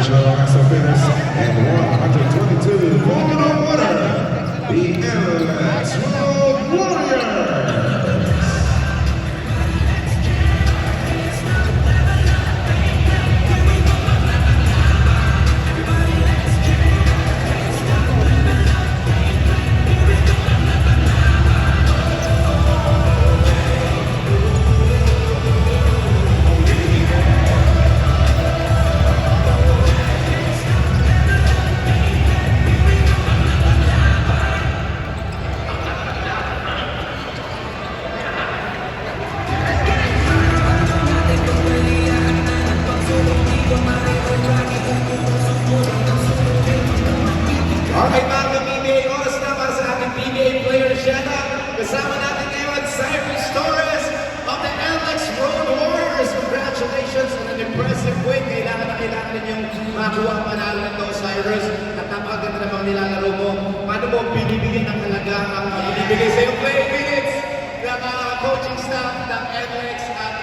National Wrestling Fitness and 122 Formula Water, the LX Road Warriors. Okay mga PBA, oras na para sa ating PBA player shout-out. Kasama natin ngayon Cyrus Torres of the LX Road Warriors. Congratulations on an impressive win. Kailangan ninyong makuha ang panalo nito, Cyrus. At napakaganda namang nilalaro mo. Paano mo binibigyan ng halaga ang binibigay sa iyong playing minutes ng coaching staff ng LX at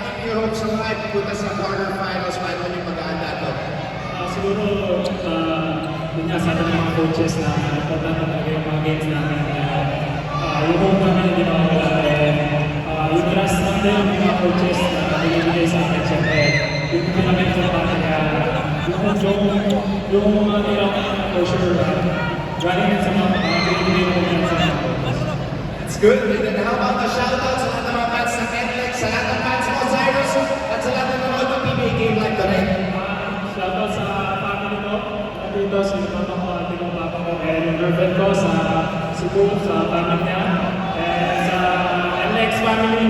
keep your hopes alive punta sa quarterfinals. Paano nyo mag-aanda ito? Siguro, yun nga sa ating mga coaches na important talaga yung mga games namin na yung hope namin hindi makakala yung trust natin yung mga coaches na binibigay sa akin siyempre yung pinag-important kaya yung mga nilang for sure galing yan sa mga binibigay mo yan sa mga coaches. That's good. And then how about the shoutouts sa lahat ng mga fans ng NLEX, sa lahat ng fans mo, Cyrus, at sa lahat ng mga PBA game like tonight? Shoutout sa family ko, dito si mama ko, ate ko, papa ko, and yung girlfriend ko sa Cebu, sa family niya, and sa NLEX family,